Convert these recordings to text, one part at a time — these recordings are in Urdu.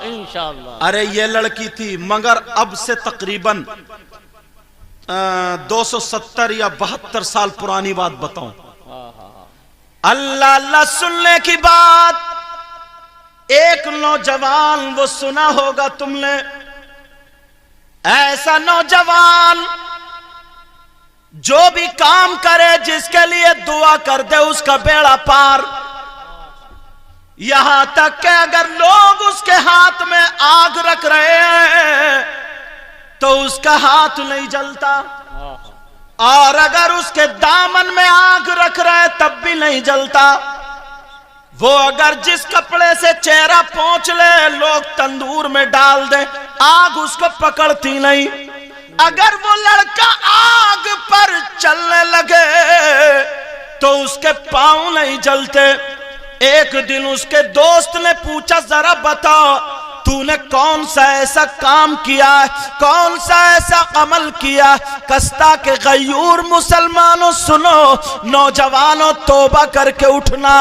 انشاءاللہ۔ ارے یہ لڑکی تھی مگر اب سے تقریباً 270 یا 72 سال پرانی بات بتاؤں۔ اللہ اللہ سننے کی بات، ایک نوجوان وہ سنا ہوگا تم نے، ایسا نوجوان جو بھی کام کرے جس کے لیے دعا کر دے اس کا بیڑا پار، یہاں تک کہ اگر لوگ اس کے ہاتھ میں آگ رکھ رہے ہیں تو اس کا ہاتھ نہیں جلتا، اور اگر اس کے دامن میں آگ رکھ رہے تب بھی نہیں جلتا۔ وہ اگر جس کپڑے سے چہرہ پونچھ لے لوگ تندور میں ڈال دیں آگ اس کو پکڑتی نہیں۔ اگر وہ لڑکا آگ پر چلنے لگے تو اس کے پاؤں نہیں جلتے۔ ایک دن اس کے دوست نے پوچھا ذرا بتا تو نے کون سا ایسا کام کیا ہے، کون سا ایسا عمل کیا؟ کستا کے غیور مسلمانوں سنو، نوجوانوں توبہ کر کے اٹھنا۔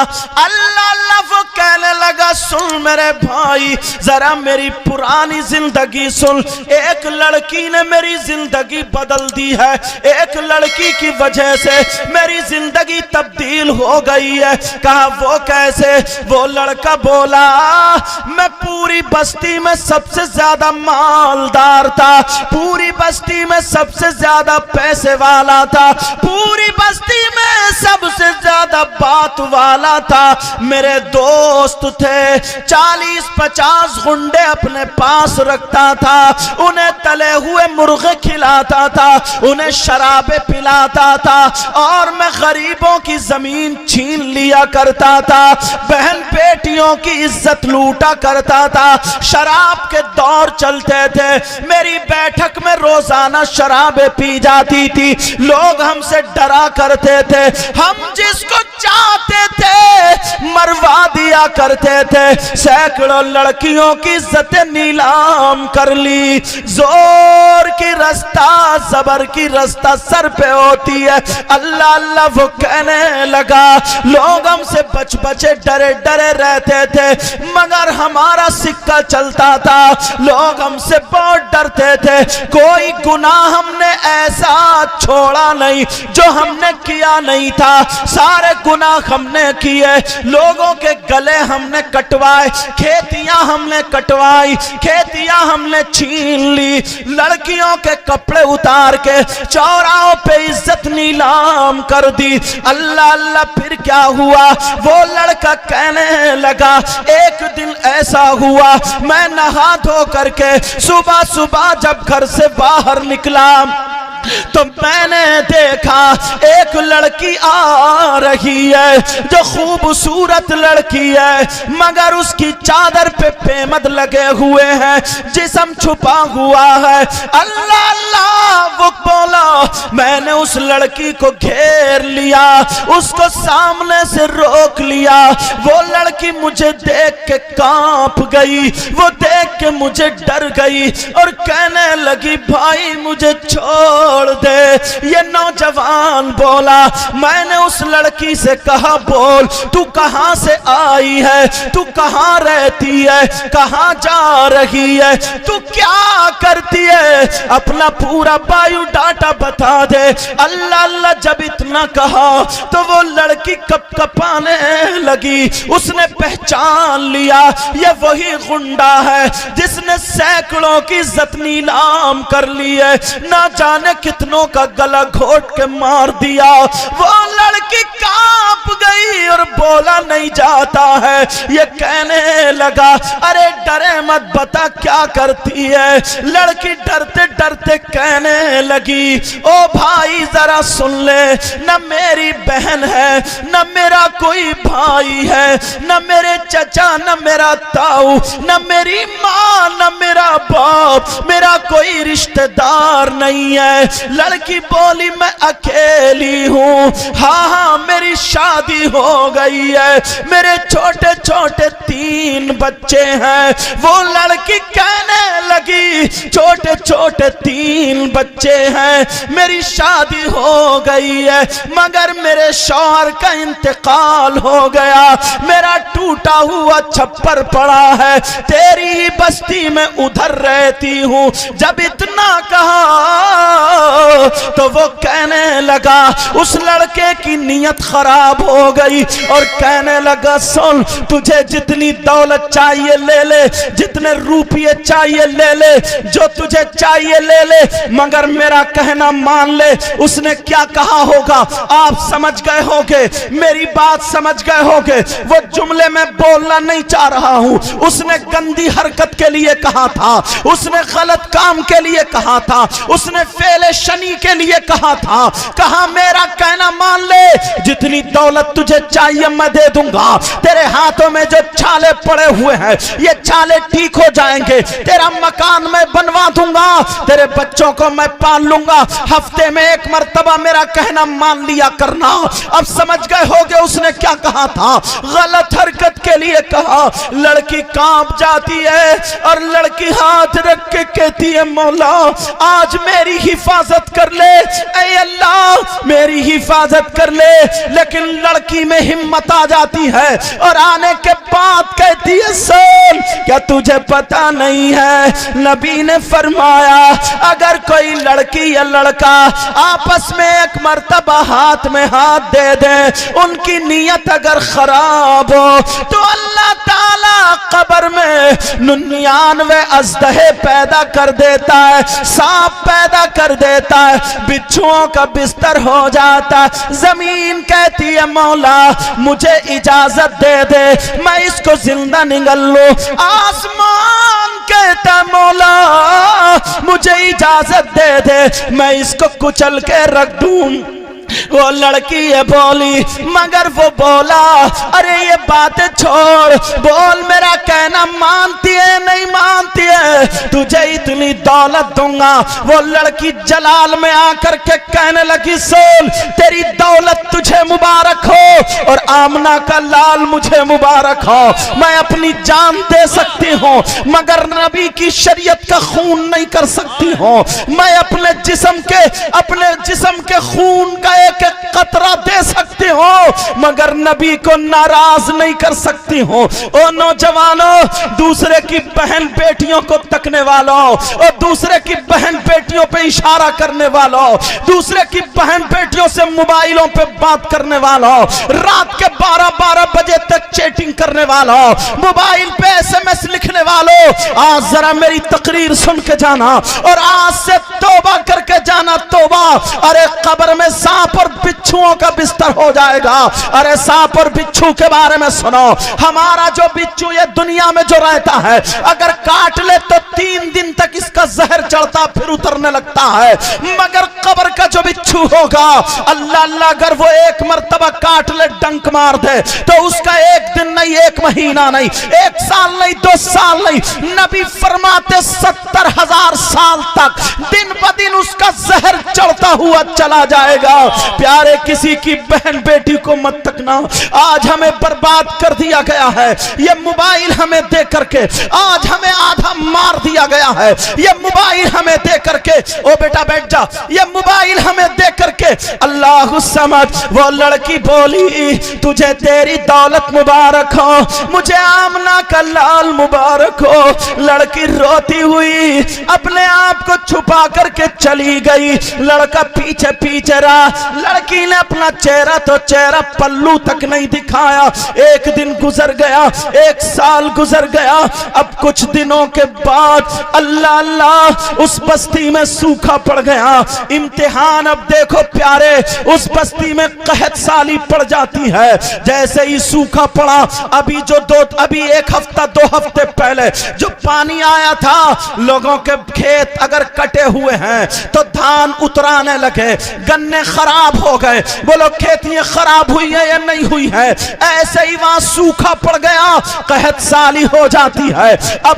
اللہ اللہ وہ کہنے لگا سن میرے بھائی ذرا میری پرانی زندگی سن، ایک لڑکی نے میری زندگی بدل دی ہے، ایک لڑکی کی وجہ سے میری زندگی تبدیل ہو گئی ہے۔ کہا وہ کیسے؟ وہ لڑکا بولا میں پوری بستی میں سب سے زیادہ مالدار تھا، پوری بستی میں سب سے زیادہ پیسے والا تھا، پوری بستی میں سب سے زیادہ بات والا تھا۔ میرے دوست تھے 40-50 غنڈے اپنے پاس رکھتا تھا، انہیں تلے ہوئے مرغے کھلاتا تھا، انہیں شرابیں پلاتا تھا، اور میں غریبوں کی زمین چھین لیا کرتا تھا، بہن بیٹیوں کی عزت لوٹا کرتا تھا، شراب کے دور چلتے تھے، میری بیٹھک میں روزانہ شرابیں پی جاتی تھی، لوگ ہم سے ڈرا کرتے تھے، ہم جس کو چاہتے تھے مروا دیا کرتے تھے، سینکڑوں لڑکیوں کی عزت نیلام کر لی۔ زور کی رستہ زبر کی رستہ سر پہ ہوتی ہے۔ اللہ اللہ وہ کہنے لگا لوگ ہم سے بچ بچے ڈرے ڈرے رہتے تھے مگر ہمارا سکہ چلتا تھا، لوگ ہم سے بہت ڈرتے تھے، کوئی گناہ ہم نے ایسا چھوڑا نہیں جو ہم نے کیا نہیں تھا، سارے گناہ ہم نے کیے، لوگوں کے گلے ہم نے کٹوائے، کھیتیاں ہم نے کٹوائی، کھیتیاں ہم نے چھین لی، لڑکیوں کے کپڑے اتار کے چوراہوں پہ عزت نیلام کر دی۔ اللہ اللہ پھر کیا ہوا؟ وہ لڑکا کہنے لگا ایک دن ایسا ہوا میں نہا دھو کر کے صبح صبح جب گھر سے باہر نکلا تو میں نے دیکھا ایک لڑکی آ رہی ہے جو خوبصورت لڑکی ہے مگر اس کی چادر پہ پیمد لگے ہوئے ہیں، جسم چھپا ہوا ہے۔ اللہ اللہ وہ بولا میں نے اس لڑکی کو گھیر لیا، اس کو سامنے سے روک لیا، وہ لڑکی مجھے دیکھ کے کانپ گئی، وہ دیکھ کے مجھے ڈر گئی اور کہنے لگی بھائی مجھے چھوڑ دے۔ یہ نوجوان بولا میں نے اس لڑکی سے کہا بول تو کہاں سے آئی ہے، تو کہاں رہتی ہے، کہاں جا رہی ہے، تو کیا کرتی ہے، اپنا پورا بایو ڈاٹا بتا دے۔ اللہ اللہ جب اتنا کہا تو وہ لڑکی کپ کپانے لگی، اس نے پہچان لیا یہ وہی غنڈا ہے جس نے سینکڑوں کی عزت نیلام کر لی ہے، نہ جانے کتنوں کا گلا گھوٹ کے مار دیا۔ وہ لڑکی کانپ گئی اور بولا نہیں جاتا ہے۔ یہ کہنے لگا ارے ڈرے مت بتا کیا کرتی ہے۔ لڑکی ڈرتے ڈرتے کہنے لگی او بھائی ذرا سن لے، نہ میری بہن ہے نہ میرا کوئی بھائی ہے، نہ میرے چچا نہ میرا تاؤ، نہ میری ماں نہ میرا باپ، میرا کوئی رشتہ دار نہیں ہے۔ لڑکی بولی میں اکیلی ہوں، ہاں ہاں میری شادی ہو گئی ہے، میرے چھوٹے چھوٹے 3 بچے ہیں۔ وہ لڑکی کہنے لگی چھوٹے چھوٹے 3 بچے ہیں، میری شادی ہو گئی ہے مگر میرے شوہر کا انتقال ہو گیا، میرا ٹوٹا ہوا چھپر پڑا ہے، تیری ہی بستی میں ادھر رہتی ہوں۔ جب اتنا کہا تو وہ کہنے لگا، اس لڑکے کی نیت خراب ہو گئی اور کہنے لگا سن، تجھے جتنی دولت چاہیے لے لے، جتنے روپیے چاہیے لے لے، جو تجھے چاہیے لے لے، مگر میرا کہنا مان لے۔ اس نے کیا کہا ہوگا آپ سمجھ گئے ہوگے، میری بات سمجھ گئے ہوگے۔ وہ جملے میں بولنا نہیں چاہ رہا ہوں، اس نے گندی حرکت کے لیے کہا تھا، اس نے غلط کام کے لیے کہا تھا، اس نے فعل شنی کے لیے کہا تھا، کہا میرا کہنا مان لے، جتنی دولت تجھے چاہیے میں دے دوں گا، تیرے ہاتھوں میں جو چھالے پڑے ہوئے ہیں یہ چھالے ٹھیک ہو جائیں گے، تیرا مکان میں بنوا دوں گا، تیرے بچوں کو میں پال لوں گا، ہفتے میں 1 مرتبہ میرا کہنا مان لیا کرنا۔ اب سمجھ گئے ہوگے اس نے کیا کہا تھا، غلط حرکت کے لیے کہا۔ لڑکی کانپ جاتی ہے اور لڑکی ہاتھ رکھ کے کہتی ہے مولا آج میری حفاظت کر لے، اے اللہ میری حفاظت کر لے۔ لیکن لڑکی میں ہمت آ جاتی ہے اور آنے کے بعد کہتی ہے سن، کیا تجھے پتا نہیں ہے نبی نے فرمایا اگر کوئی لڑکی یا لڑکا آپس میں 1 مرتبہ ہاتھ میں ہاتھ دے دے، ان کی نیت اگر خراب ہو تو اللہ تعالی قبر میں 99 اژدہے پیدا کر دیتا ہے، سانپ پیدا کر دیتا ہے، بچھوؤں کا بستر ہو جاتا ہے۔ زمین کہتی ہے مولا مجھے اجازت دے دے میں اس کو زندہ نگل لوں، آسمان کہتا ہے مولا مجھے اجازت دے دے میں اس کو کچل کے رکھ دوں۔ وہ لڑکی یہ بولی مگر وہ بولا ارے یہ باتیں چھوڑ، بول میرا کہنا مانتی ہے نہیں مانتی ہے، تجھے اتنی دولت دوں گا۔ وہ لڑکی جلال میں آ کر کے کہنے لگی سن تیری دولت تجھے مبارک ہو اور آمنہ کا لال مجھے مبارک ہو، میں اپنی جان دے سکتی ہوں مگر نبی کی شریعت کا خون نہیں کر سکتی ہوں، میں اپنے جسم کے خون کا ایک قطرہ دے سکتی ہوں مگر نبی کو ناراض نہیں کر سکتی ہوں۔ او نوجوانوں، دوسرے کی بہن بیٹیوں کو تکنے والوں اور دوسرے کی بہن بیٹیوں پہ اشارہ کرنے والوں، دوسرے کی بہن بیٹیوں سے موبائلوں پہ بات کرنے والوں، رات کے 12 بجے تک چیٹنگ کرنے والوں، موبائل پہ SMS لکھنے والوں، آج ذرا میری تقریر سن کے جانا اور آج سے توبہ کر کے جانا۔ توبہ، ارے قبر میں سانپ اور بچھوؤں کا بستر ہو جائے گا۔ ارے سانپ اور بچھو کے بارے میں سنو، ہمارا جو بچھو یہ دنیا میں جو رہتا ہے اگر کاٹ لے تو 3 دن تک اس کا زہر چڑھتا پھر اترنے لگتا ہے، مگر قبر کا جو بچھو ہوگا اللہ اگر وہ 1 مرتبہ کاٹ لے ڈنک مار دے تو اس کا 1 دن نہیں، 1 مہینہ نہیں، 1 سال نہیں، 2 سال نہیں، نبی فرماتے 70,000 سال تک دن بدن اس کا زہر چڑھتا ہوا چلا جائے گا۔ پیارے کسی کی بہن بیٹی کو مت تکنا، آج ہمیں برباد کر دیا گیا ہے، یہ موبائل ہمیں دے کر کے آج ہمیں آدھا مار دیا گیا ہے، یہ موبائل ہمیں دے کر کے، او بیٹا بیٹھ جا، یہ موبائل ہمیں دے کر کے اللہ سمجھ۔ وہ لڑکی بولی تجھے تیری دولت مبارک ہو، مجھے آمنہ کا لال مبارک ہو۔ لڑکی روتی ہوئی اپنے آپ کو چھپا کر کے چلی گئی، لڑکا پیچھے پیچھے رہا، لڑکی نے اپنا چہرہ پلو تک نہیں دکھایا۔ 1 دن گزر گیا، 1 سال گزر گیا، اب کچھ دنوں کے بعد اللہ اس بستی میں سوکھا پڑ گیا۔ امتحان اب دیکھو پیارے، اس بستی میں قحط سالی پڑ جاتی ہے، جیسے ہی سوکھا پڑا ابھی 1 ہفتہ 2 ہفتے پہلے جو پانی آیا تھا، لوگوں کے کھیت اگر کٹے ہوئے ہیں تو دھان اترانے لگے، گنے خراب ہو گئے، بولو کھیتیاں خراب ہوئی ہیں یا نہیں ہوئی ہیں؟ ایسے ہی وہاں سوکھا پڑ گیا، قحط سالی ہو جاتی ہے، اب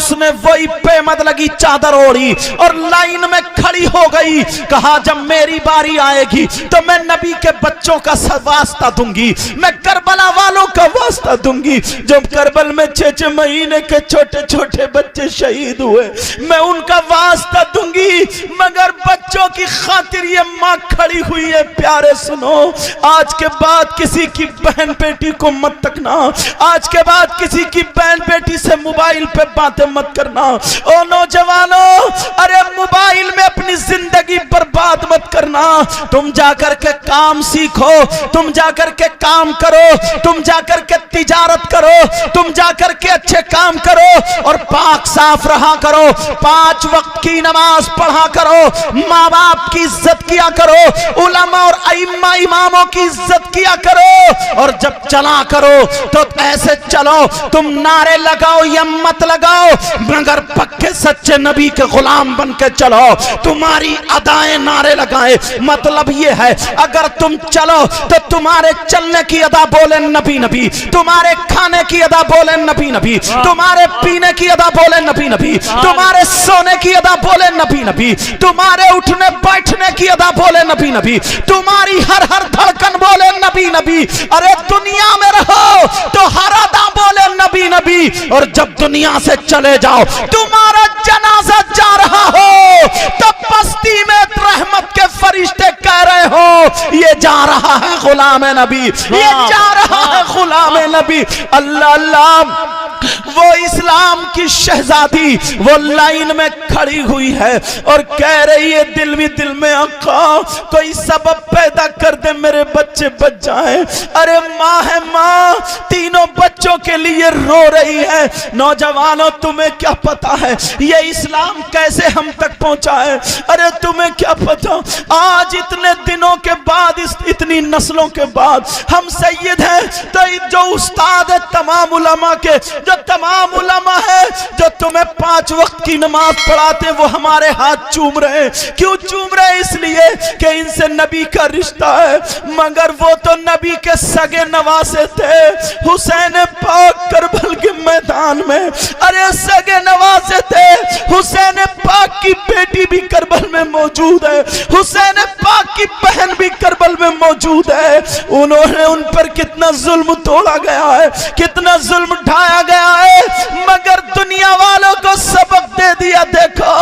اس نے وہی پیمد لگی چادر اوڑی اور لائن میں کھڑی ہو گئی. کہا جب میری باری آئے گی تو میں نبی کے بچوں کا واسطہ دوں گی, میں کربلا والوں کا واسطہ دوں گی. جب کربل میں 6 مہینے کے چھوٹے چھوٹے بچے شہید ہوئے, میں ان کا واسطہ دوں گی. مگر بچوں کی خاطر یہ ماں کھڑی ہوئی ہے. پیارے سنو, آج کے بعد کسی کی بہن بیٹی کو مت تکنا, آج کے بعد کسی کی بہن بیٹی سے موبائل پہ باتیں مت کرنا. او نوجوانوں, ارے موبائل میں اپنی زندگی برباد مت کرنا. تم جا کر کے کام سیکھو, تم جا کر کے کام کرو, تم جا کر کے تجارت کرو, تم جا کر کے اچھے کام کرو اور پاک صاف رہا کرو. 5 وقت کی نماز پڑھا کرو, ماں باپ کی عزت کیا کرو, علماء اور ائمہ اماموں کی عزت کیا کرو. اور جب چلا کرو تو ایسے چلو, تم نعرے لگاؤ یا مت لگاؤ مگر پکے سچے نبی کے غلام بن کے چلو. تمہاری ادائیں نعرے لگائے, مطلب یہ ہے اگر تم چلو تو تمہارے چلنے کی ادا بولے نبی نبی, تمہارے کھانے کی ادا بولے نبی نبی, تمہارے پینے کی ادا بولے نبی نبی, تمہارے سونے کی ادا بولے نبی نبی, تمہارے اٹھنے بیٹھنے کی ادا بولے نبی نبی, تمہاری ہر دھڑکن بولے نبی نبی. ارے دنیا میں رہو تو ہر ادا بولے نبی نبی, اور جب دنیا سے چلے جاؤ تمہارا جنازہ جا رہا ہو تب بستی میں رحمت کے فرشتے کہہ رہے ہو یہ جا رہا ہے غلام نبی, یہ جا رہا ہے غلام نبی. اللہ اللہ, وہ اسلام کی شہزادی وہ لائن میں کھڑی ہوئی ہے اور کہہ رہی ہے دل بھی دل میں آقا کوئی سبب پیدا کر دے میرے بچے بچ جائیں. ارے ماں ہے, ماں تینوں بچوں کے لیے رو رہی ہے. نوجوانوں تمہیں کیا پتا ہے یہ اسلام کیسے ہم تک پہنچا ہے؟ ارے تمہیں کیا پتا, آج اتنے دنوں کے بعد, اتنی نسلوں کے بعد ہم سید ہیں تو جو استاد ہے تمام علماء کے, جو تمام علماء ہے جو تمہیں 5 وقت کی نماز پڑھاتے وہ ہمارے ہاتھ چوم رہے ہیں. کیوں چوم رہے؟ اس لیے کہ ان سے نبی کا رشتہ ہے. مگر وہ تو نبی کے سگے نواسے تھے. حسین پاک کربل کے میدان میں ارے سگے نواسے تھے. حسین پاک کی بیٹی بھی کربل میں موجود ہے, حسین پاک کی بہن بھی کربل میں موجود ہے. انہوں نے ان پر کتنا ظلم توڑا گیا ہے, کتنا ظلم ڈھایا گیا ہے, مگر دنیا والوں کو سبق دے دیا. دیکھو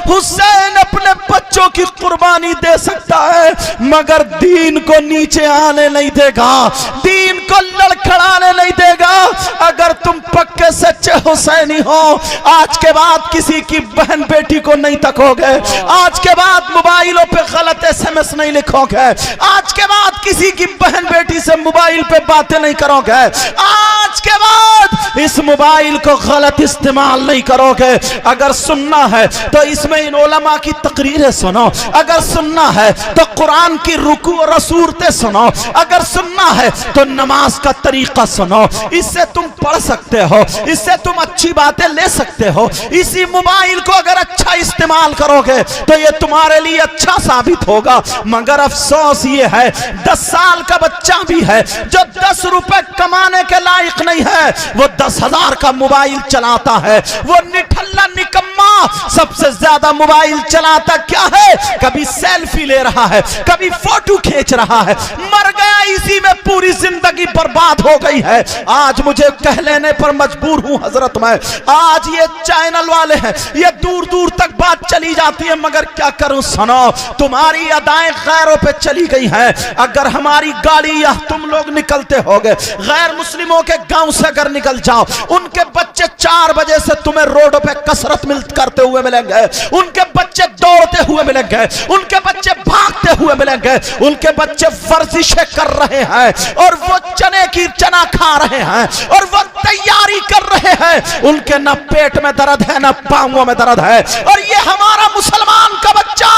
حسین اپنے بچوں کی قربانی دے سکتا ہے مگر دین کو نیچے آنے نہیں دے گا, دین کو لڑکھڑانے نہیں دے گا. اگر تم پکے سچے حسینی ہو آج کے بعد کسی کی بہن بیٹی کو نہیں تکو گے, آج کے بعد موبائلوں پہ غلط SMS نہیں لکھو گے, آج کے بعد کسی کی بہن بیٹی سے موبائل پہ باتیں نہیں کرو گے, آج کے بعد اس موبائل کو غلط استعمال نہیں کرو گے. اگر سننا ہے تو اس میں ان علماء کی تقریریں سنو, اگر سننا ہے تو قرآن کی رکوع اور صورتیں سنو, اگر سننا ہے تو نماز کا طریقہ سنو. اس سے تم پڑھ سکتے ہو, اس سے تم اچھی باتیں لے سکتے ہو. اسی موبائل کو اگر اچھا استعمال کرو گے تو یہ تمہارے لیے اچھا ثابت ہوگا. مگر افسوس یہ ہے 10 سال کا بچہ بھی ہے جو 10 روپے کمانے کے لائق نہیں ہے, وہ 10,000 کا موبائل چلاتا ہے. وہ نٹھلا نکما سب سے زیادہ موبائل چلاتا کیا ہے, کبھی سیلفی لے رہا ہے, کبھی فوٹو کھینچ رہا ہے, مر گیا اسی میں پوری زندگی برباد ہو گئی ہے. آج مجھے کہہ لینے پر مجبور ہوں حضرت میں, آج یہ چینل والے ہیں یہ دور دور تک بات چلی جاتی ہے مگر کیا کروں سنو, تمہاری ادائیں غیروں پہ چلی گئی ہیں. اگر ہماری گاڑی یا تم لوگ نکلتے ہوگے غیر مسلموں کے گاؤں سے اگر نکل جاؤ, ان کے بچے 4 بجے سے تمہیں روڈوں پہ کسرت کرتے ہوئے ملیں گے, ان کے بچے دوڑتے ہوئے ملیں گے, ان کے بچے بھاگتے ہوئے ملیں گے, ان کے بچے ورزشیں کر رہے ہیں اور وہ چنا کھا رہے ہیں اور وہ تیاری کر رہے ہیں. ان کے نہ پیٹ میں درد ہے نہ پاؤں میں درد ہے. اور یہ ہمارا مسلمان کا بچہ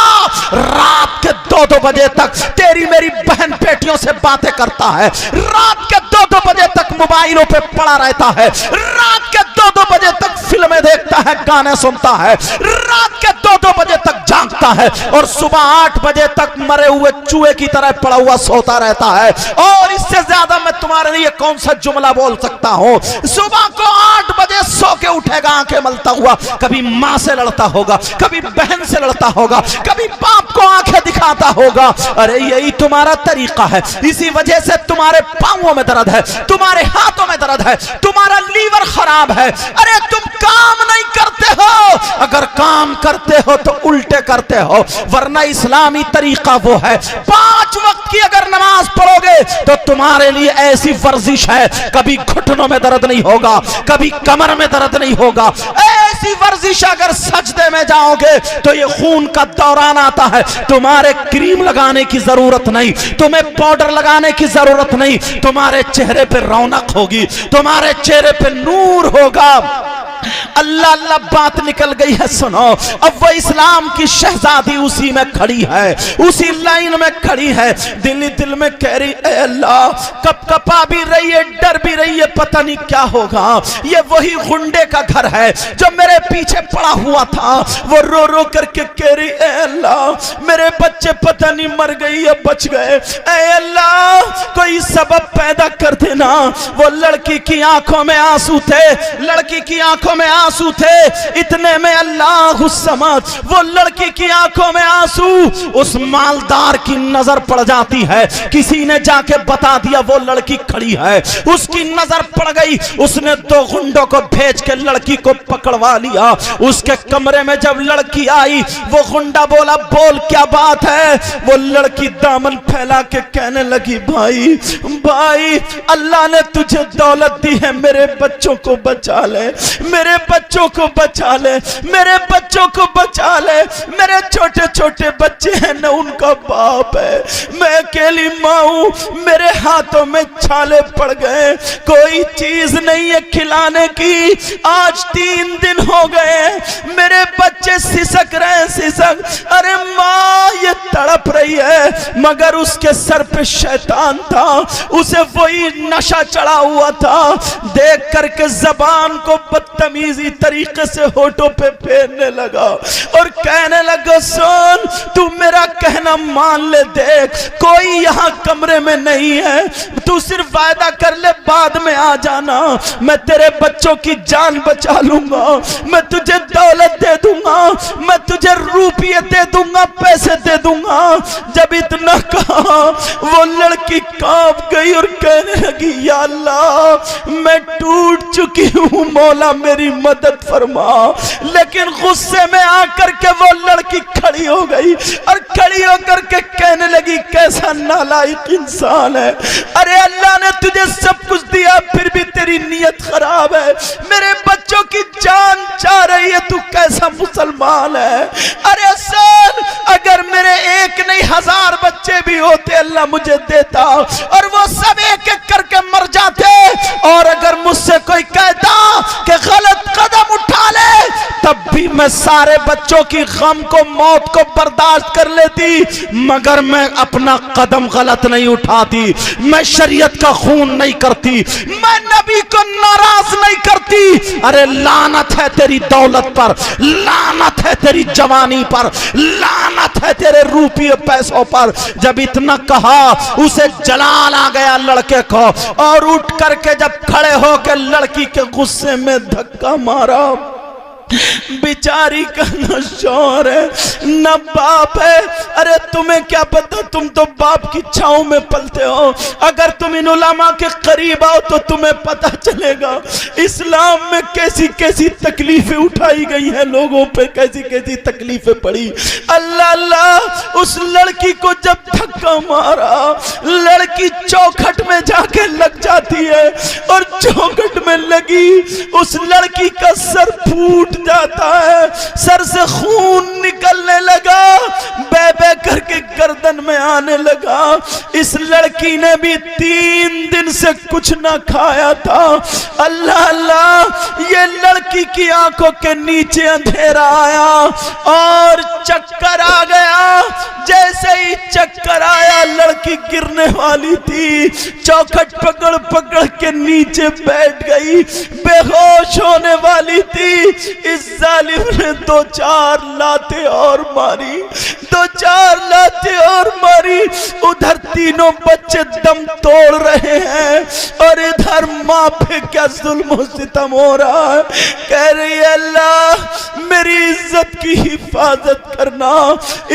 رات کے 2 بجے تک تیری میری بہن بیٹیوں سے باتیں کرتا ہے, رات کے 2 بجے تک موبائلوں پہ پڑا رہتا ہے, رات کے 2 بجے تک فلمیں دیکھتا ہے، گانے سنتا ہے، رات کے 2-2 بجے تک جاگتا ہے اور صبح 8 بجے تک مرے ہوئے چوہے کی طرح پڑا ہوا سوتا رہتا ہے. اور اس سے زیادہ میں تمہارے لیے کون سا جملہ بول سکتا ہوں؟ صبح کو 8 بجے سو کے اٹھے گا آنکھیں ملتا ہوا، کبھی ماں سے لڑتا ہوگا، کبھی بہن سے لڑتا ہوگا، کبھی باپ کو آنکھیں دکھاتا ہوگا. ارے یہی تمہارا طریقہ ہے. اسی وجہ سے تمہارے پاؤں میں درد ہے، تمہارے ہاتھوں میں درد ہے، تمہارا لیور خراب ہے. ارے تم کام نہیں کرتے ہو، اگر کام کرتے ہو تو الٹے کرتے ہو، ورنہ اسلامی طریقہ وہ ہے 5 وقت کی اگر نماز پڑھو گے تو تمہارے لیے ایسی ورزش ہے، کبھی گھٹنوں میں درد نہیں ہوگا، کبھی کمر میں درد نہیں ہوگا. ایسی ورزش اگر سجدے میں جاؤ گے تو یہ خون کا دوران آتا ہے. تمہارے کریم لگانے کی ضرورت نہیں، تمہیں پاؤڈر لگانے کی ضرورت نہیں، تمہارے چہرے پہ رونق ہوگی، تمہارے چہرے پہ نور ہوگا. اللہ اللہ بات نکل گئی ہے. سنو، اب وہ اسلام کی شہزادی اسی میں کھڑی ہے، اسی لائن میں کھڑی ہے، دل ہی دل میں کہہ رہی اے اللہ، کپ کپا بھی رہی ہے، ڈر بھی رہی ہے، پتہ نہیں کیا ہوگا. یہ وہی غنڈے کا گھر ہے جو میرے پیچھے پڑا ہوا تھا. وہ رو رو کر کے کہہ رہی اے اللہ میرے بچے پتہ نہیں مر گئی یا بچ گئے، اے اللہ کوئی سبب پیدا کر دینا. وہ لڑکی کی آنکھوں میں آنسو تھے، لڑکی کی آنکھوں میں آنسو تھے. اتنے میں اللہ الصمد، وہ لڑکی کی آنکھوں میں آنسو، اس مالدار کی نظر پڑ جاتی ہے. کسی نے جا کے بتا دیا وہ لڑکی کھڑی ہے، اس کی نظر پڑ گئی. اس نے 2 غنڈوں کو بھیج کے لڑکی کو پکڑوا لیا. اس کے کمرے میں جب لڑکی آئی، وہ غنڈا بولا بول کیا بات ہے؟ وہ لڑکی دامن پھیلا کے کہنے لگی بھائی بھائی اللہ نے تجھے دولت دی ہے، میرے بچوں کو بچا لے، میرے بچوں کو بچا لے، میرے بچوں کو بچا لے. میرے چھوٹے چھوٹے بچے ہیں، نہ ان کا باپ ہے، میں اکیلی ماں ہوں، میرے ہاتھوں میں چھالے پڑ گئے، کوئی چیز نہیں ہے کھلانے کی. آج 3 دن ہو گئے، میرے بچے سسک رہے سسک. ارے ماں یہ تڑپ رہی ہے، مگر اس کے سر پہ شیطان تھا، اسے وہی نشہ چڑھا ہوا تھا. دیکھ کر کے زبان کو بدتمیزی طریقے سے ہونٹوں پہ پھیرنے لگا اور کہنے لگا سن تو میرا کہنا مان لے، دیکھ کوئی یہاں کمرے میں نہیں ہے، تو صرف وعدہ کر لے بعد میں آ جانا، میں تیرے بچوں کی جان بچا لوں گا، میں تجھے دولت دے دوں گا، میں تجھے روپیے دے دوں گا، پیسے دے دوں گا. جب اتنا کہا وہ لڑکی کانپ گئی اور کہنے لگی یا اللہ میں ٹوٹ چکی ہوں، مولا میری مدد فرما. لیکن غصے میں آ کر کے وہ لڑکی کھڑی ہو گئی اور کھڑی ہو کر کے کہنے لگی کیسا نالائق انسان ہے، ارے اللہ نے تجھے سب کچھ دیا پھر بھی تیری نیت خراب ہے، میرے بچوں کی جان چاہ رہی ہے، تو کیسا مسلمان ہے. ارے سن اگر میرے 1 نہیں 1000 بچے بھی ہوتے اللہ مجھے دیتا اور وہ سب ایک ایک کر کے مر جاتے، اور اگر مجھ سے کوئی کہتا کہ غلط قدم اٹھا لے تب بھی میں سارے بچوں کی غم کو موت کو برداشت کر لیتی، مگر میں اپنا قدم غلط نہیں اٹھاتی، میں شریعت کا خون نہیں کرتی، میں نبی کو ناراض نہیں کرتی. ارے لعنت ہے تیری دولت پر، لعنت ہے تیری جوانی پر، لعنت ہے تیرے روپیے پیسوں پر. جب اتنا کہا اسے جلال آ گیا لڑکے کو، اور اٹھ کر کے جب کھڑے ہو کے لڑکی کے غصے میں دھکا مارا. بیچاری کا نہ شوہر ہے نہ باپ ہے. ارے تمہیں کیا پتا، تم تو باپ کی چھاؤں میں پلتے ہو. اگر تم ان علماء کے قریب آؤ تو تمہیں پتا چلے گا اسلام میں کیسی کیسی تکلیفیں اٹھائی گئی ہیں، لوگوں پہ کیسی کیسی تکلیفیں پڑی. اللہ اللہ اس لڑکی کو جب دھکا مارا، لڑکی چوکھٹ میں جا کے لگ جاتی ہے، اور چوکھٹ میں لگی اس لڑکی کا سر پھوٹ جاتا ہے، سر سے خون نکلنے لگا، بے بے کر کے گردن میں آنے لگا. اس لڑکی نے بھی 3 دن سے کچھ نہ کھایا تھا. اللہ اللہ یہ لڑکی کی آنکھوں کے نیچے اندھیرا آیا اور چکر آ گیا. جیسے ہی چکر آیا لڑکی گرنے والی تھی، چوکھٹ پکڑ پکڑ کے نیچے بیٹھ گئی، بے ہوش ہونے والی تھی۔ اس ظالم نے 2-4 لاتیں اور ماری، 2-4 لاتیں اور ماری۔ ادھر تینوں بچے دم توڑ رہے ہیں اور ادھر ماں پہ کیا ظلم و ستم ہو رہا ہے۔ کہہ رہی ہے اللہ میری عزت کی حفاظت کرنا۔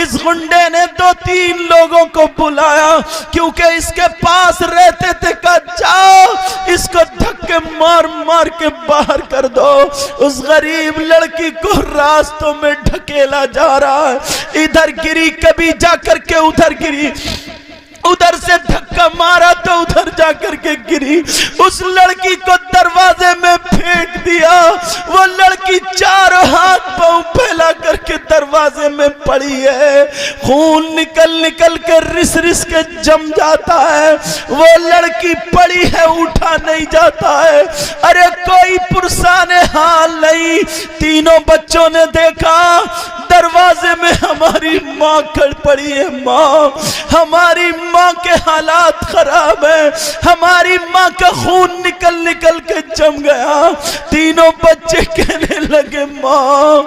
اس گنڈے نے 2-3 لوگوں کو بلایا کیونکہ اس کے پاس رہتے تھے، کہا جاؤ اس کو دھکے مار مار کے باہر کر دو۔ اس غریب لڑکی کو راستوں میں ڈھکیلا جا رہا ہے، ادھر گری کبھی جا کر کے ادھر گری، ادھر سے دھکا مارا تو ادھر جا کر کے گری۔ اس لڑکی کو دروازے میں پھینک دیا، وہ لڑکی چاروں ہاتھ پاؤں پھیلا کر کے دروازے میں پڑی ہے، خون نکل نکل کے رس رس کے جم جاتا ہے۔ وہ لڑکی پڑی ہے، اٹھا نہیں جاتا ہے۔ ارے کوئی پرسان حال نہیں۔ تینوں بچوں نے دیکھا دروازے میں ہماری ماں کھڑ پڑی ہے، ماں ہماری ماں کے حالات خراب ہیں، ہماری ماں کا خون نکل نکل کے جم گیا۔ تینوں بچے کہنے لگے ماں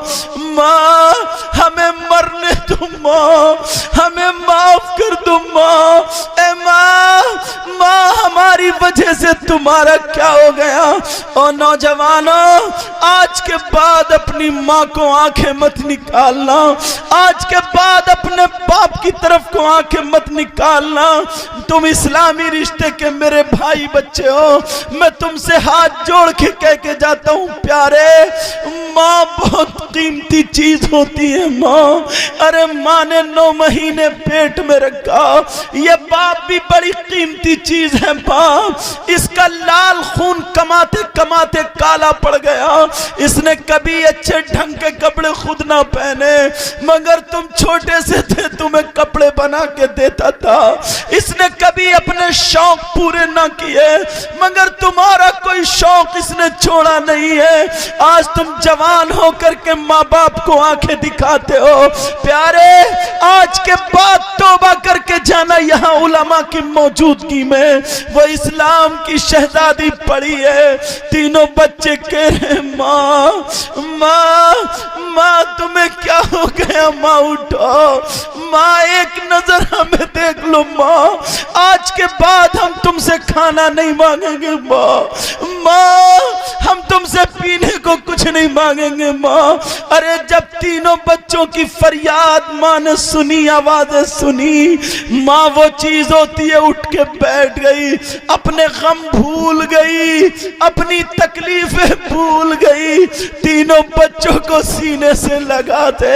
ماں ہمیں مرنے دو، ماں ہمیں معاف کر دو، ماں اے ماں ماں ہماری وجہ سے تمہارا کیا ہو گیا۔ اور نوجوانوں آج کے بعد اپنی ماں کو آنکھیں مت نکالنا، آج کے بعد اپنے باپ کی طرف کو آنکھیں مت نکالنا۔ تم اسلامی رشتے کے میرے بھائی بچے ہو، میں تم سے ہاتھ جوڑ کے کہہ کے جاتا ہوں پیارے، ماں بہت قیمتی چیز ہوتی ہے۔ ماں ارے ماں نے 9 مہینے پیٹ میں رکھا، یہ باپ بھی بڑی قیمتی چیز ہے۔ باپ اس کا لال خون کماتے کماتے کالا پڑ گیا، اس نے کبھی اچھے ڈھنگ کے کپڑے خود نہ پہنے، مگر تم چھوٹے سے تھے تمہیں کپڑے بنا کے دیتا تھا۔ اس نے کبھی اپنے شوق پورے نہ کیے، مگر تمہارا کوئی شوق اس نے چھوڑا نہیں ہے۔ آج تم جوان ہو کر کے ماں باپ کو آنکھیں دکھاتے ہو۔ پیارے آج کے بعد توبہ کر کے جانا، یہاں علماء کی موجودگی میں وہ اسلام کی شہزادی پڑی ہے۔ تینوں بچے کہہ رہے ماں ماں ماں تمہیں کیا ہو گیا، ماں اٹھو، ماں ایک نظر ہمیں دیکھ لو، ماں آج کے بعد ہم تم سے کھانا نہیں مانگیں گے، ماں ماں ہم تم سے پینے کو کچھ نہیں مانگیں گے، ماں۔ ارے جب تینوں بچوں کی فریاد ماں نے سنی، آوازیں سنی، ماں وہ چیز ہوتی ہے اٹھ کے بیٹھ گئی، اپنے غم بھول گئی، اپنی تکلیفیں بھول گئی۔ تینوں بچوں کو سینے سے لگاتے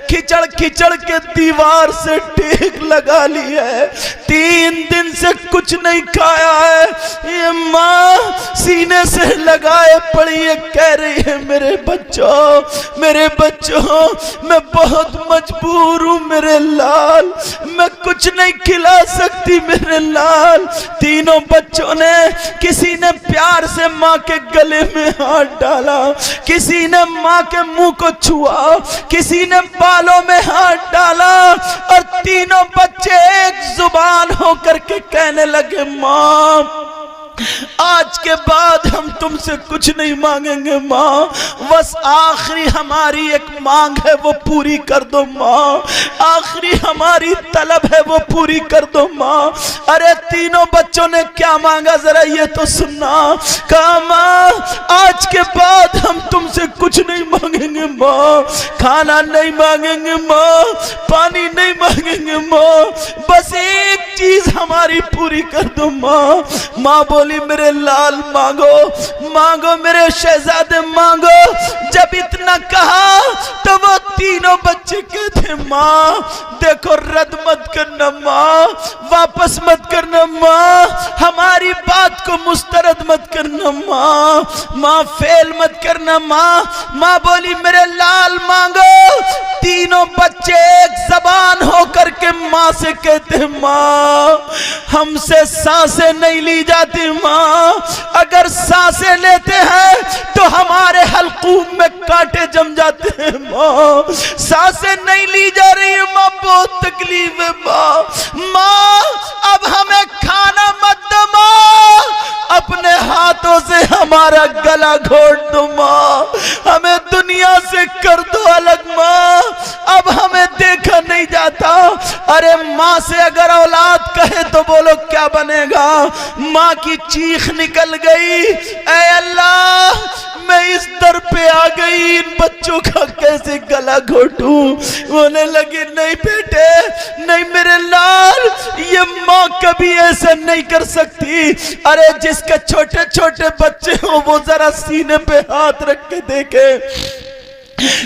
کھچڑ کھچڑ کے دیوار سے ٹیک لگا لی ہے، 3 دن سے کچھ نہیں کھایا ہے۔ یہ ماں سینے سے لگائے پڑی ہے، کہہ رہی ہے میرے بچوں میرے بچوں میں بہت مجبور ہوں میرے لال، میں کچھ نہیں کھلا سکتی میرے لال۔ تینوں بچوں نے کسی نے پیار سے ماں کے گلے میں ہاتھ ڈالا، کسی نے ماں کے منہ کو چھوا، کسی نے بالوں میں ہاتھ ڈالا، اور تینوں بچے ایک زبان ہو کر کے کہنے لگے ماں آج کے بعد ہم تم سے کچھ نہیں مانگیں گے، ماں بس آخری ہماری ایک مانگ ہے وہ پوری کر دو، ماں آخری ہماری طلب ہے وہ پوری کر دو، ماں۔ ارے تینوں بچوں نے کیا مانگا ذرا یہ تو سننا، کہا ماں آج کے بعد ہم تم سے کچھ نہیں مانگیں گے، ماں کھانا نہیں مانگیں گے، ماں پانی نہیں مانگیں گے، ماں بس ایک چیز ہماری پوری کر دو، ماں۔ ماں بولی میرے لال مانگو مانگو میرے شہزادے مانگو۔ جب اتنا کہا تو وہ تینوں بچے کہتے ماں دیکھو رد مت کرنا، ماں واپس مت کرنا، ماں ہماری بات کو مسترد مت کرنا، ماں ماں فیل مت کرنا، ماں۔ ماں بولی میرے لال مانگو۔ تینوں بچے ایک زبان ہو کر کے ماں ماں سے کہتے ہیں ماں ہم سے سانسیں نہیں لی جاتی ماں، اگر سانسیں لیتے ہیں تو ہمارے حلقوم میں کانٹے جم جاتے ہیں ماں، سانسیں نہیں لی جا رہی ہے ماں، بہت تکلیف ہے ماں، اب ہمیں کھانا مت دو ماں، اپنے ہاتھوں سے ہمارا گلا گھونٹ دو ماں، ہمیں دنیا سے کر دو الگ ماں، اب ہمیں دیکھا نہیں جاتا۔ ارے ماں سے اگر اولاد کہے تو بولو کیا بنے گا؟ ماں کی چیخ نکل گئی، اے اللہ میں اس در پہ آ گئی، ان بچوں کا کیسے گلا گھونٹوں؟ بولنے لگے نہیں بیٹے نہیں میرے لال، یہ ماں کبھی ایسا نہیں کر سکتی۔ ارے جس کے چھوٹے چھوٹے بچے ہوں وہ ذرا سینے پہ ہاتھ رکھ کے دیکھے،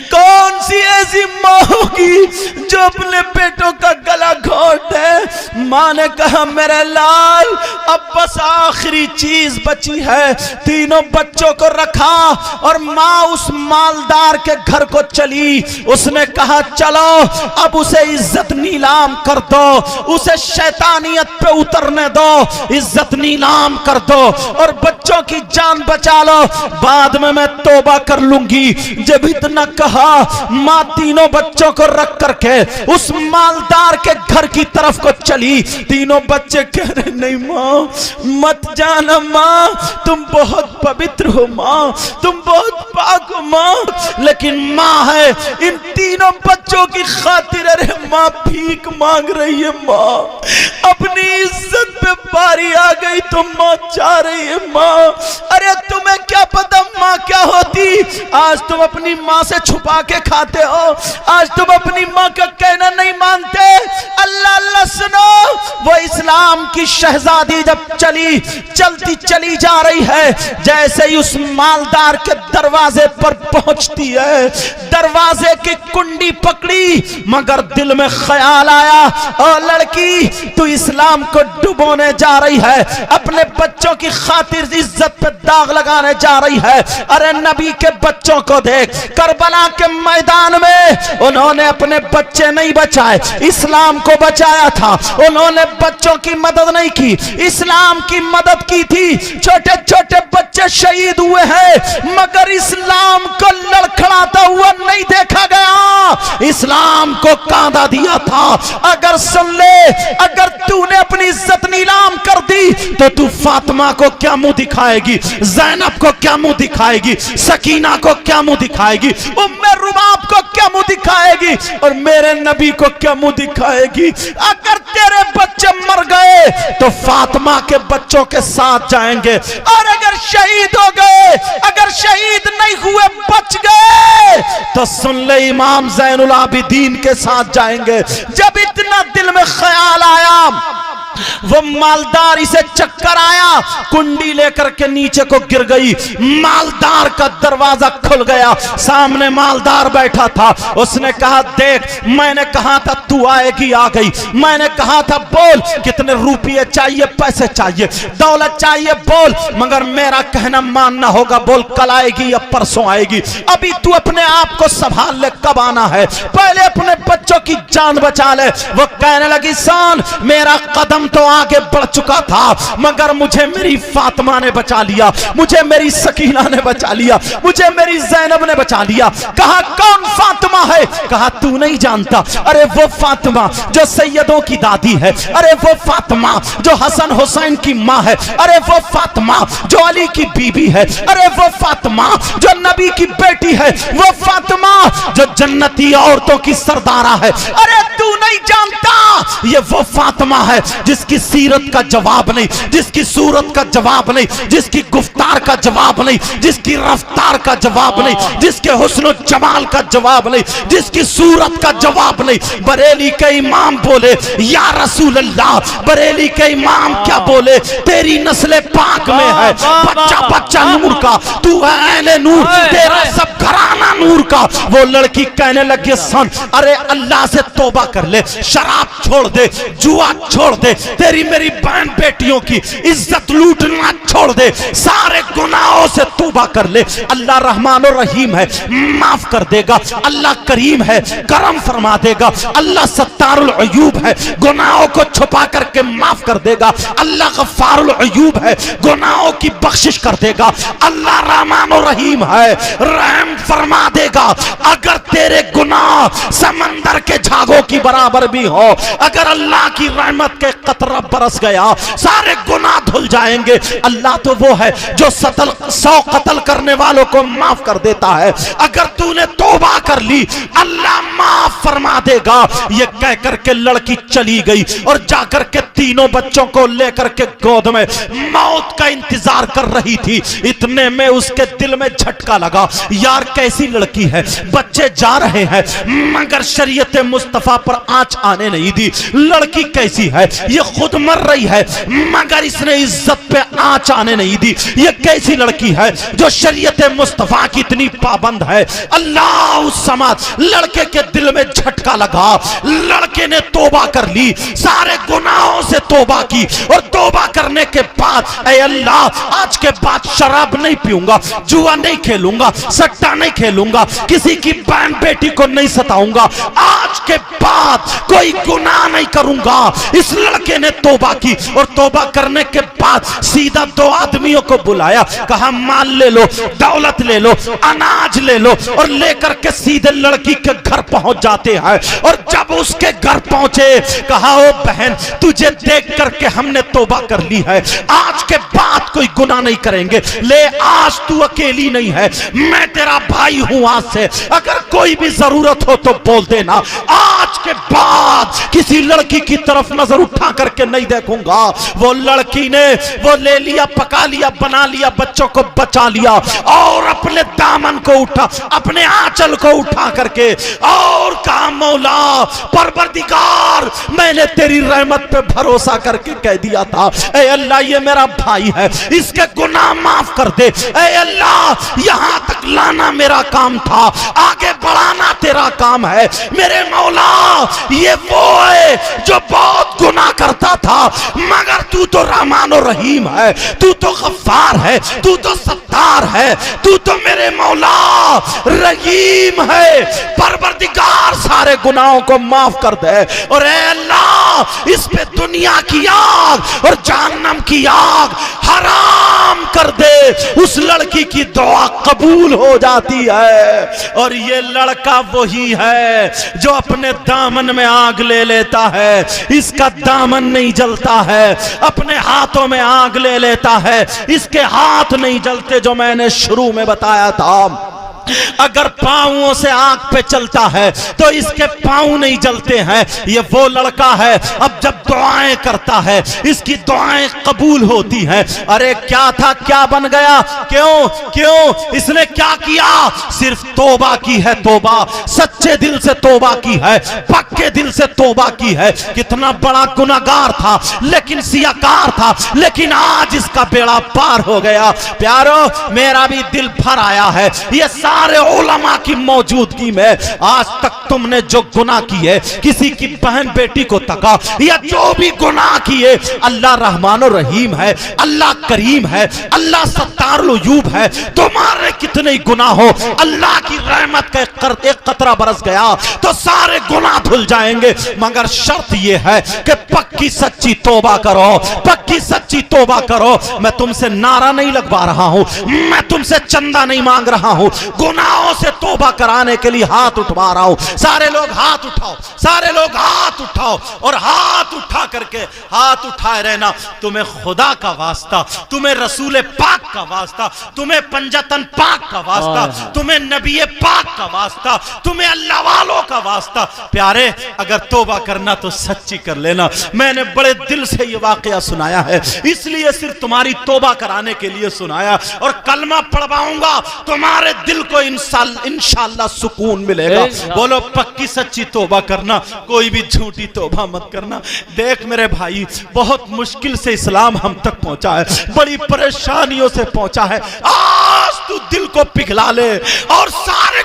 کون سی ایسی ماں ہوگی جو اپنے بیٹوں کا گلا گھونٹ ہے؟ ماں نے کہا میرے لال اب بس آخری چیز بچی ہے، تینوں بچوں کو رکھا اور ماں اس مالدار کے گھر کو چلی، اس نے کہا چلو اب اسے عزت نیلام کر دو، اسے شیطانیت پہ اترنے دو، عزت نیلام کر دو اور بچوں کی جان بچا لو، بعد میں توبہ کر لوں گی۔ جب اتنا کہا ماں تینوں بچوں کو رکھ کر کے اس مالدار کے گھر کی طرف کو چلی، تینوں بچے کہہ رہے نہیں ماں مت جانا ماں، تم بہت پوتر ہو ماں، تم بہت پاک ہو ماں، لیکن ماں ہے ان تینوں بچوں کی خاطر ارے ماں بھیک مانگ رہی ہے، ماں اپنی عزت پہ باری آ گئی تو ماں چاہ رہی ہے ماں، ارے تمہیں کیا پتا ماں کیا ہوتی؟ آج تم اپنی ماں سے چھپا کے کھاتے ہو، آج تم اپنی ماں کا کہنا نہیں مانتے۔ اللہ اللہ سنو، وہ اسلام کی شہزادی جب چلتی چلی جا رہی ہے، جیسے ہی اس مالدار کے دروازے پر پہنچتی ہے، دروازے کی کنڈی پکڑی، مگر دل میں خیال آیا او لڑکی تو اسلام کو ڈبونے جا رہی ہے، اپنے بچوں کی خاطر عزت پہ داغ لگانے جا رہی ہے۔ ارے نبی کے بچوں کو دیکھ، کربلا کے میدان میں انہوں نے اپنے بچے نہیں بچائے، اسلام کو بچایا تھا، انہوں نے بچوں کی مدد نہیں کی، اسلام کی مدد کی تھی۔ چھوٹے چھوٹے بچے شہید ہوئے ہیں مگر اسلام کو لڑکھڑاتا ہوا نہیں دیکھا گیا، اسلام کو کاندھا دیا تھا۔ اگر سن لے، اگر تو نے اپنی عزت نیلام کر دی تو تو فاطمہ کو کیا منہ دکھائے گی، زینب کو کیا منہ دکھائے گی، سکینہ کو کیا منہ دکھائے گی، ام رباب کو کیا منہ دکھائے گی، اور میرے نبی کو کیا منہ دکھائے گی؟ اگر تیرے بچے مر گئے تو فاطمہ کے بچوں کے ساتھ جائیں گے، اور اگر شہید ہو گئے، اگر شہید نہیں ہوئے بچ گئے تو سن لے امام زین العابدین کے ساتھ جائیں گے۔ جب اتنا دل میں خیال آیا، وہ مالدار اسے چکر آیا، کنڈی لے کر کے نیچے کو گر گئی، مالدار کا دروازہ کھل گیا، سامنے مالدار بیٹھا تھا، اس نے کہا دیکھ میں نے کہا تھا تو آئے گی، آ گئی، میں نے کہا تھا بول کتنے روپیے چاہیے، پیسے چاہیے، دولت چاہیے بول، مگر میرا کہنا ماننا ہوگا، بول کل آئے گی یا پرسوں آئے گی، ابھی تو اپنے آپ کو سنبھال لے، کب آنا ہے، پہلے اپنے بچوں کی جان بچا لے۔ وہ کہنے لگی سان میرا قدم تو آگے بڑھ چکا تھا مگر مجھے میری فاطمہ نے بچا لیا، مجھے میری سکینہ نے بچا لیا، مجھے میری زینب نے بچا لیا۔ کہا کون فاطمہ ہے؟ کہا تو نہیں جانتا، ارے وہ فاطمہ جو سیدوں کی دادی ہے، ارے وہ فاطمہ جو حسن حسین کی ماں ہے، ارے وہ فاطمہ جو علی کی بیوی ہے، ارے وہ فاطمہ جو نبی کی بیٹی ہے، وہ فاطمہ جو جنتی عورتوں کی سردارہ ہے، ارے تو نہیں جانتا یہ وہ فاطمہ ہے جس کی سیرت کا جواب نہیں، جس کی صورت کا جواب نہیں، جس کی گفتار کا جواب نہیں، جس کی رفتار کا جواب نہیں، جس کے حسن و جمال کا جواب نہیں، جس کی صورت کا جواب نہیں۔ بریلی کے امام بولے یا رسول اللہ، بریلی کے امام کیا بولے؟ تیری نسل پاک میں ہے بچہ بچہ نور کا، تو ہے اہل نور، تیرا سب گھرانہ نور کا. وہ لڑکی کہنے لگی سن ارے اللہ سے توبہ کر لے, شراب چھوڑ دے, جوا چھوڑ دے, تیری میری بہن بیٹیوں کی عزت لوٹنا چھوڑ دے, سارے گناہوں سے توبہ کر لے. اللہ رحمان و رحیم ہے, معاف کر دے گا. اللہ کریم ہے, کرم فرما دے گا. اللہ ستار العیوب ہے, گناہوں کو چھپا کر کے معاف کر دے گا. اللہ غفار العیوب ہے, گناہوں کی بخشش کر دے گا. اللہ رحمان و رحیم ہے, رحم فرما دے گا. اگر تیرے گناہ سمندر کے جھاگوں کی برابر بھی ہو, اگر اللہ کی رحمت کے قطرہ برس گیا سارے گناہ دھل جائیں گے. اللہ تو وہ ہے جو 100 قتل کرنے والوں کو معاف کر دیتا ہے. اگر تو نے توبہ کر لی اللہ معاف فرما دے گا. یہ کہہ کر کے لڑکی چلی گئی اور جا کر کے تینوں بچوں کو لے کر کے گود میں موت کا انتظار کر رہی تھی. اتنے میں اس کے دل میں جھٹکا لگا, یار کیسی لڑکی ہے, بچے جا رہے ہیں مگر شریعت مصطفیٰ پر آنچ آنے نہیں دی. لڑکی کیسی ہے, یہ خود مر رہی ہے مگر اس نے عزت پہ آنچ آنے نہیں دی. یہ کیسی لڑکی ہے جو شریعت مصطفیٰ کی اتنی پابند ہے. اللہ اس سماج لڑکے کے دل میں جھٹکا لگا. لڑکے نے توبہ کر لی, سارے گناہوں سے توبہ کی, اور توبہ کرنے کے بعد اے اللہ آج کے بعد شراب نہیں پیوں گا, جوا نہیں کھیلوں گا, سٹا نہیں کھیلوں گا, کسی کی بہن بیٹی کو نہیں ستاؤں گا, آج کے بعد کوئی گناہ نہیں کروں گا. اس لڑکے نے توبہ کی اور توبہ کرنے کے بعد سیدھا 2 آدمیوں کو بلایا, کہا مال لے لو, دولت لے لو, اناج لے لو, اور لے کر کے سیدھے لڑکی کے گھر پہنچ جاتے ہیں. اور جب اس کے گھر پہنچے کہا او بہن تجھے دیکھ کر کے ہم نے توبہ کر لی ہے, آج کے بعد کوئی گناہ نہیں کریں گے. لے آج تو اکیلی نہیں ہے, میں تیرا بھائی ہوں. آج سے اگر کوئی بھی ضرورت ہو تو بول دینا, آج کے بعد کسی لڑکی کی طرف نظر اٹھا کر کے نہیں دیکھوں گا. وہ لڑکی نے وہ لے لیا, پکا لیا, بنا لیا, بچوں کو بچا لیا اور اپنے دامن کو اٹھا, اپنے آنچل کو اٹھا کر کے اور کہا مولا پروردگار میں نے تیری رحمت پہ بھروسہ کر کے کہہ دیا تھا, اے اللہ یہ میرا بھائی ہے, اس کے گناہ معاف کر دے. اے اللہ یہاں تک لانا میرا کام تھا, آگے بڑھانا تیرا کام ہے. میرے مولا یہ وہ ہے جو بہت گناہ کرتا تھا مگر تو تو رحمان و رحیم ہے, تو تو غفار ہے, تو تو ستار ہے, تو تو میرے مولا رحیم ہے. پروردگار سارے گناہوں کو معاف کر دے, اور اے اللہ اس پہ دنیا کی آگ اور جہنم کی آگ حرام کر دے. اس لڑکی کی دعا قبول ہو جاتی ہے. اور یہ لڑکا وہی ہے جو اپنے دامن میں آگ لے لیتا ہے, اس کا دامن نہیں جلتا ہے, اپنے ہاتھوں میں آگ لے لیتا ہے, اس کے ہاتھ نہیں جلتے جو میں نے شروع میں بتایا تھا. اگر پاؤں سے آگ پہ چلتا ہے تو اس کے پاؤں نہیں جلتے ہیں. یہ وہ لڑکا ہے اب جب دعائیں کرتا ہے اس کی دعائیں قبول ہوتی ہیں. ارے کیا تھا کیا بن گیا, کیوں اس نے کیا کیا, صرف توبہ کی ہے. توبہ سچے دل سے توبہ کی ہے, پکے دل سے توبہ کی ہے. کتنا بڑا گناہگار تھا لیکن سیاکار تھا, لیکن آج اس کا بیڑا پار ہو گیا. پیارو میرا بھی دل بھر آیا ہے یہ سارے علماء کی موجودگی میں. آج تک تم نے جو گناہ کیے, کسی کی بہن بیٹی کو تکا یا جو بھی گناہ کیے, اللہ رحمان و رحیم ہے, اللہ کریم ہے, اللہ ستار العیوب ہے. تمہارے کتنے گناہ ہو, اللہ کی رحمت کا ایک قطرہ برس گیا تو سارے گناہ دھل جائیں گے. مگر شرط یہ ہے کہ پکی سچی توبہ کرو, پکی سچی توبہ کرو. میں تم سے نعرہ نہیں لگوا رہا ہوں, میں تم سے چندہ نہیں مانگ رہا ہوں, گناہوں سے توبہ کرانے کے لیے ہاتھ اٹھوا رہا ہوں. سارے لوگ ہاتھ اٹھاؤ, سارے لوگ ہاتھ اٹھاؤ, اور ہاتھ اٹھا کر کے ہاتھ اٹھائے رہنا. تمہیں خدا کا واسطہ, تمہیں رسول پاک کا واسطہ, تمہیں پنجتن پاک کا واسطہ, تمہیں نبی پاک کا واسطہ, تمہیں اللہ والوں کا واسطہ. پیارے اگر توبہ کرنا تو سچی کر لینا. میں نے بڑے دل سے یہ واقعہ سنایا ہے, اس لیے صرف تمہاری توبہ کرانے کے لیے سنایا, اور کلمہ پڑھواؤں گا تمہارے دل کو انشاءاللہ سکون ملے گا. بولو پکی سچی توبہ کرنا, کوئی بھی جھوٹی توبہ مت کرنا. دیکھ میرے بھائی بہت مشکل سے اسلام ہم تک پہنچا ہے, بڑی پریشانیوں سے پہنچا ہے. آج تو دل کو پگھلا لے اور سارے